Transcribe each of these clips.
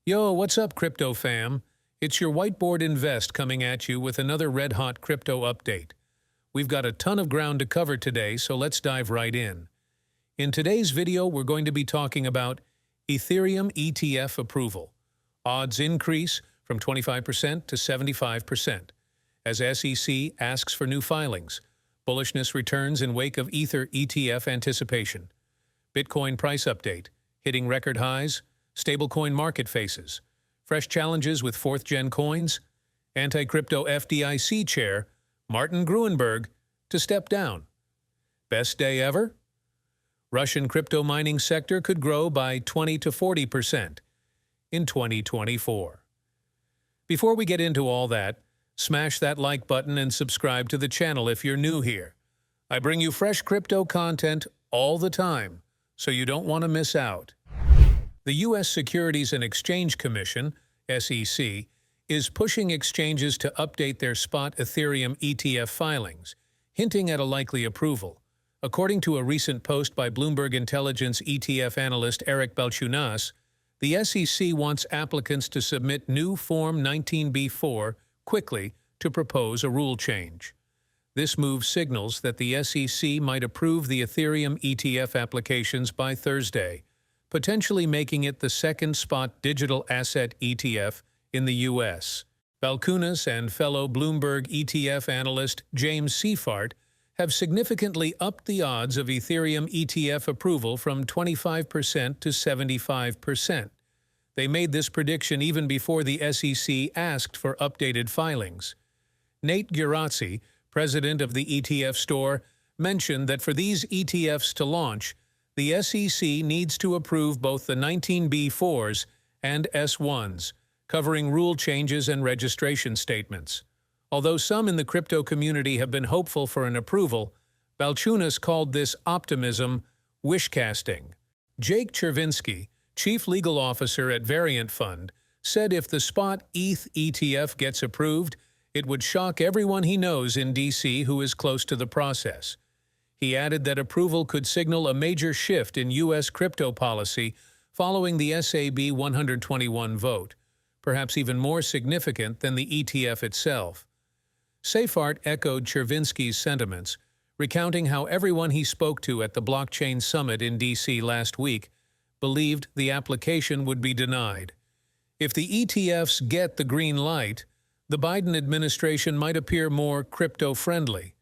Yo, what's up, crypto fam? It's your Whiteboard Invest coming at you with another red-hot crypto update. We've got a ton of ground to cover today, so let's dive right in. In today's video, we're going to be talking about Ethereum ETF approval. Odds increase from 25% to 75%. As SEC asks for new filings, bullishness returns in wake of Ether ETF anticipation. Bitcoin price update, hitting record highs. StableCoin market faces, fresh challenges with fourth-gen coins, anti-crypto FDIC chair Martin Gruenberg to step down. Best day ever? Russian crypto mining sector could grow by 20 to 40% in 2024. Before we get into all that, smash that like button and subscribe to the channel if you're new here. I bring you fresh crypto content all the time, so you don't want to miss out. The U.S. Securities and Exchange Commission, SEC, is pushing exchanges to update their spot Ethereum ETF filings, hinting at a likely approval. According to a recent post by Bloomberg Intelligence ETF analyst Eric Balchunas, the SEC wants applicants to submit new Form 19b-4 quickly to propose a rule change. This move signals that the SEC might approve the Ethereum ETF applications by Thursday, potentially making it the second spot digital asset ETF in the U.S. Balchunas and fellow Bloomberg ETF analyst James Seifert have significantly upped the odds of Ethereum ETF approval from 25% to 75%. They made this prediction even before the SEC asked for updated filings. Nate Girazzi, president of the ETF store, mentioned that for these ETFs to launch, the SEC needs to approve both the 19b-4s and S1s, covering rule changes and registration statements. Although some in the crypto community have been hopeful for an approval, Balchunas called this optimism wishcasting. Jake Chervinsky, chief legal officer at Variant Fund, said if the spot ETH ETF gets approved, it would shock everyone he knows in D.C. who is close to the process. He added that approval could signal a major shift in U.S. crypto policy following the SAB 121 vote, perhaps even more significant than the ETF itself. Seifert echoed Chervinsky's sentiments, recounting how everyone he spoke to at the blockchain summit in D.C. last week believed the application would be denied. If the ETFs get the green light, the Biden administration might appear more crypto-friendly.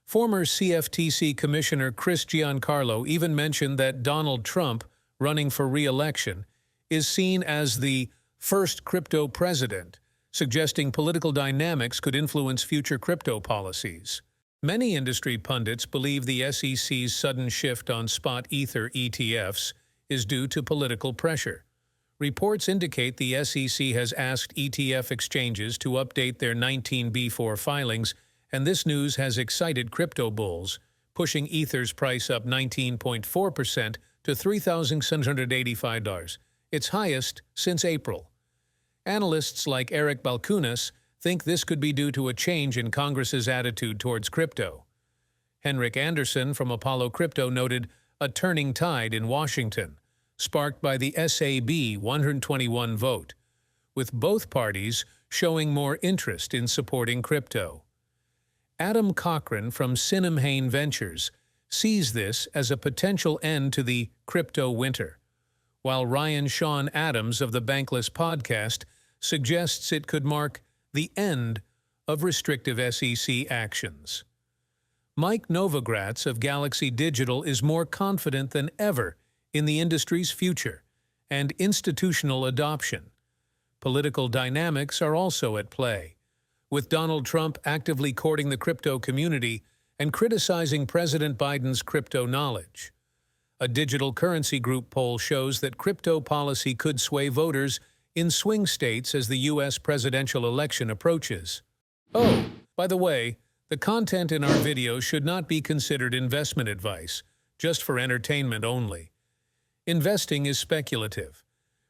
Former CFTC Commissioner Chris Giancarlo even mentioned that Donald Trump, running for re-election, is seen as the first crypto president, suggesting political dynamics could influence future crypto policies. Many industry pundits believe the SEC's sudden shift on spot Ether ETFs is due to political pressure. Reports indicate the SEC has asked ETF exchanges to update their 19b-4 filings, and this news has excited crypto bulls, pushing Ether's price up 19.4% to $3,685, its highest since April. Analysts like Eric Balchunas think this could be due to a change in Congress's attitude towards crypto. Henrik Anderson from Apollo Crypto noted a turning tide in Washington, sparked by the SAB 121 vote, with both parties showing more interest in supporting crypto. Adam Cochran from Sinamhain Ventures sees this as a potential end to the crypto winter, while Ryan Sean Adams of the Bankless podcast suggests it could mark the end of restrictive SEC actions. Mike Novogratz of Galaxy Digital is more confident than ever in the industry's future and institutional adoption. Political dynamics are also at play, with Donald Trump actively courting the crypto community and criticizing President Biden's crypto knowledge. A digital currency group poll shows that crypto policy could sway voters in swing states as the U.S. presidential election approaches. Oh, by the way, the content in our video should not be considered investment advice, just for entertainment only. Investing is speculative.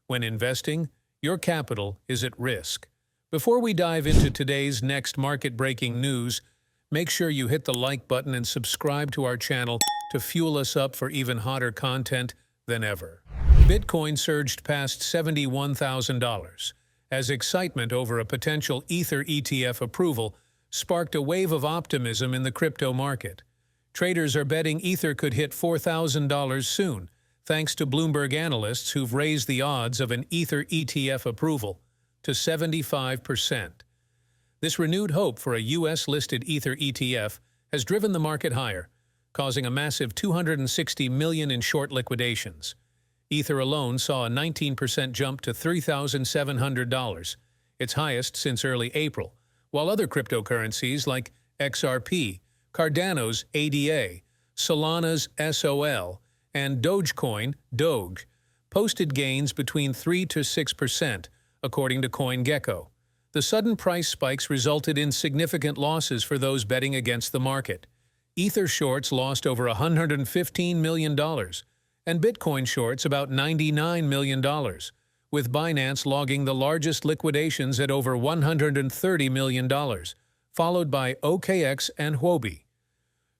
When investing, your capital is at risk. Before we dive into today's next market-breaking news, make sure you hit the like button and subscribe to our channel to fuel us up for even hotter content than ever. Bitcoin surged past $71,000 as excitement over a potential Ether ETF approval sparked a wave of optimism in the crypto market. Traders are betting Ether could hit $4,000 soon, thanks to Bloomberg analysts who've raised the odds of an Ether ETF approval to 75%. This renewed hope for a U.S.-listed Ether ETF has driven the market higher, causing a massive $260 million in short liquidations. Ether alone saw a 19% jump to $3,700, its highest since early April, while other cryptocurrencies like XRP, Cardano's ADA, Solana's SOL, and Dogecoin Doge posted gains between 3 to 6%, according to CoinGecko. The sudden price spikes resulted in significant losses for those betting against the market. Ether shorts lost over $115 million, and Bitcoin shorts about $99 million, with Binance logging the largest liquidations at over $130 million, followed by OKX and Huobi.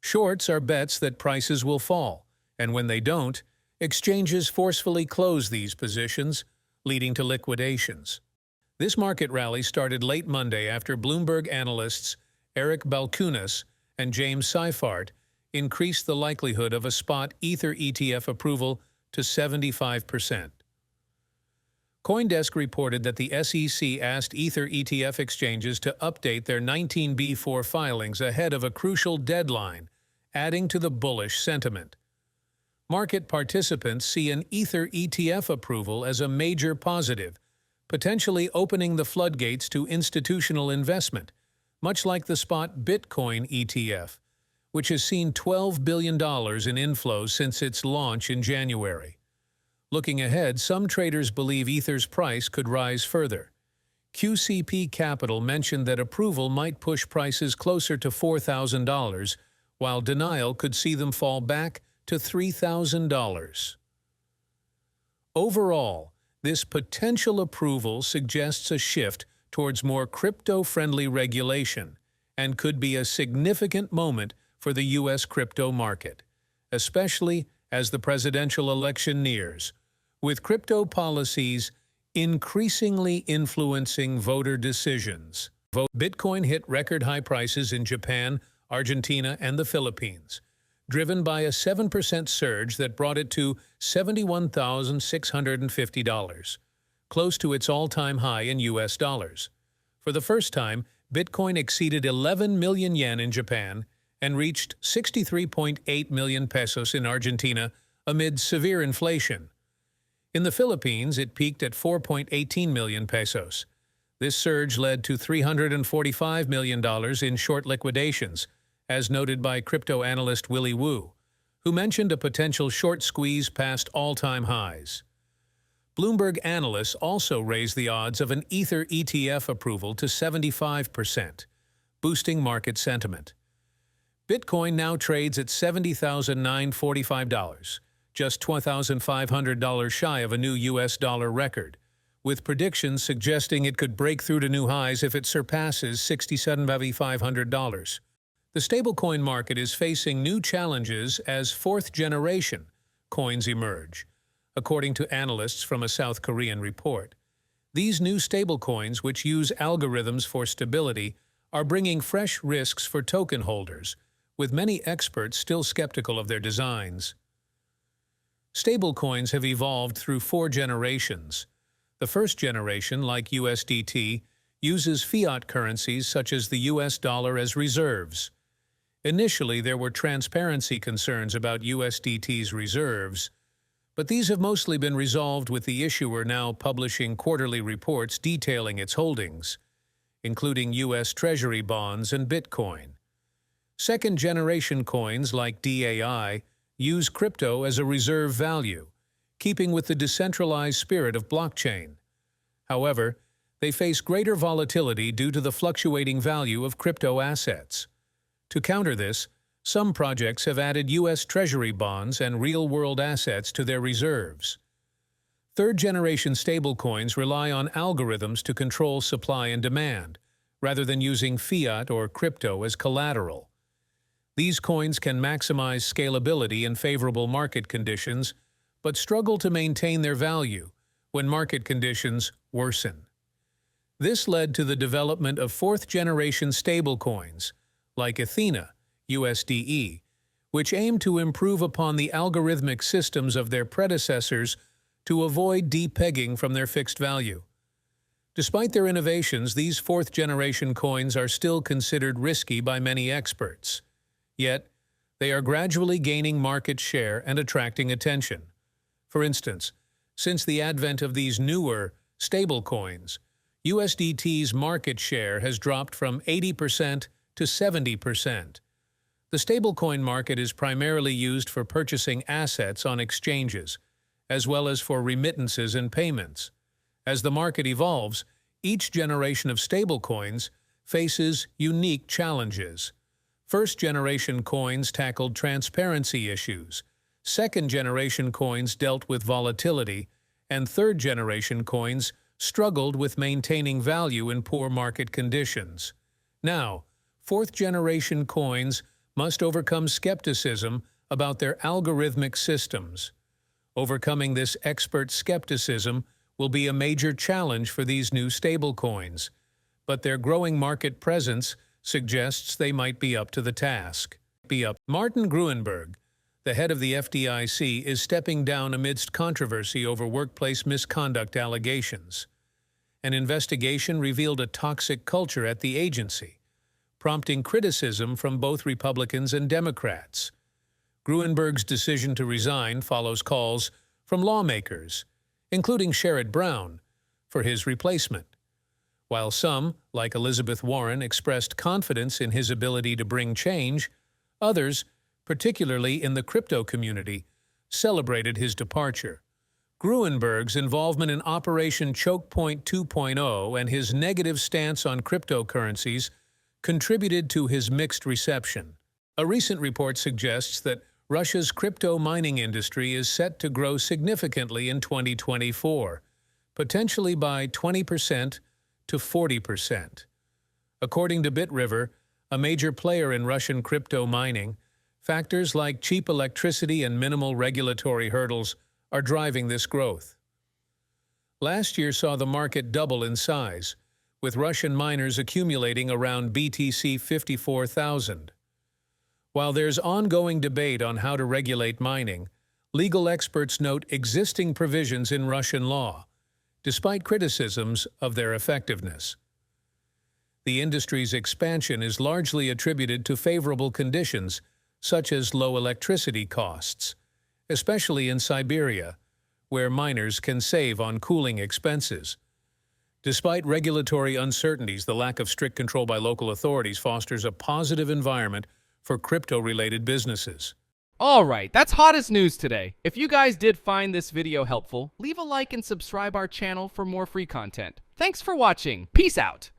Shorts are bets that prices will fall, and when they don't, exchanges forcefully close these positions, leading to liquidations. This market rally started late Monday after Bloomberg analysts Eric Balchunas and James Seifert increased the likelihood of a spot Ether ETF approval to 75%. CoinDesk reported that the SEC asked Ether ETF exchanges to update their 19B4 filings ahead of a crucial deadline, adding to the bullish sentiment. Market participants see an Ether ETF approval as a major positive, potentially opening the floodgates to institutional investment, much like the spot Bitcoin ETF, which has seen $12 billion in inflows since its launch in January. Looking ahead, some traders believe Ether's price could rise further. QCP Capital mentioned that approval might push prices closer to $4,000, while denial could see them fall back to $3,000. Overall, this potential approval suggests a shift towards more crypto-friendly regulation and could be a significant moment for the U.S. crypto market, especially as the presidential election nears, with crypto policies increasingly influencing voter decisions. Bitcoin hit record-high prices in Japan, Argentina, and the Philippines, driven by a 7% surge that brought it to $71,650, close to its all-time high in U.S. dollars. For the first time, Bitcoin exceeded 11 million yen in Japan and reached 63.8 million pesos in Argentina amid severe inflation. In the Philippines, it peaked at 4.18 million pesos. This surge led to $345 million in short liquidations, as noted by crypto analyst Willy Woo, who mentioned a potential short squeeze past all-time highs. Bloomberg analysts also raised the odds of an Ether ETF approval to 75%, boosting market sentiment. Bitcoin now trades at $70,945, just $12,500 shy of a new U.S. dollar record, with predictions suggesting it could break through to new highs if it surpasses $67,500. The stablecoin market is facing new challenges as fourth-generation coins emerge, according to analysts from a South Korean report. These new stablecoins, which use algorithms for stability, are bringing fresh risks for token holders, with many experts still skeptical of their designs. Stablecoins have evolved through 4 generations. The first generation, like USDT, uses fiat currencies such as the US dollar as reserves. Initially, there were transparency concerns about USDT's reserves, but these have mostly been resolved with the issuer now publishing quarterly reports detailing its holdings, including U.S. Treasury bonds and Bitcoin. Second-generation coins like DAI use crypto as a reserve value, keeping with the decentralized spirit of blockchain. However, they face greater volatility due to the fluctuating value of crypto assets. To counter this, some projects have added U.S. Treasury bonds and real-world assets to their reserves. Third-generation stablecoins rely on algorithms to control supply and demand, rather than using fiat or crypto as collateral. These coins can maximize scalability in favorable market conditions, but struggle to maintain their value when market conditions worsen. This led to the development of fourth-generation stablecoins, like Athena, USDE, which aim to improve upon the algorithmic systems of their predecessors to avoid depegging from their fixed value. Despite their innovations, these fourth-generation coins are still considered risky by many experts. Yet, they are gradually gaining market share and attracting attention. For instance, since the advent of these newer stablecoins, USDT's market share has dropped from 80% to 70%. The stablecoin market is primarily used for purchasing assets on exchanges, as well as for remittances and payments. As the market evolves, each generation of stablecoins faces unique challenges. First-generation coins tackled transparency issues, second-generation coins dealt with volatility, and third-generation coins struggled with maintaining value in poor market conditions. Now, fourth-generation coins must overcome skepticism about their algorithmic systems. Overcoming this expert skepticism will be a major challenge for these new stablecoins, but their growing market presence suggests they might be up to the task. Martin Gruenberg, the head of the FDIC, is stepping down amidst controversy over workplace misconduct allegations. An investigation revealed a toxic culture at the agency, prompting criticism from both Republicans and Democrats. Gruenberg's decision to resign follows calls from lawmakers, including Sherrod Brown, for his replacement. While some, like Elizabeth Warren, expressed confidence in his ability to bring change, others, particularly in the crypto community, celebrated his departure. Gruenberg's involvement in Operation Choke Point 2.0 and his negative stance on cryptocurrencies contributed to his mixed reception. A recent report suggests that Russia's crypto mining industry is set to grow significantly in 2024, potentially by 20% to 40%. According to BitRiver, a major player in Russian crypto mining, factors like cheap electricity and minimal regulatory hurdles are driving this growth. Last year saw the market double in size, with Russian miners accumulating around BTC 54,000. While there's ongoing debate on how to regulate mining, legal experts note existing provisions in Russian law, despite criticisms of their effectiveness. The industry's expansion is largely attributed to favorable conditions, such as low electricity costs, especially in Siberia, where miners can save on cooling expenses. Despite regulatory uncertainties, the lack of strict control by local authorities fosters a positive environment for crypto-related businesses. Alright, that's hottest news today. If you guys did find this video helpful, leave a like and subscribe our channel for more free content. Thanks for watching. Peace out.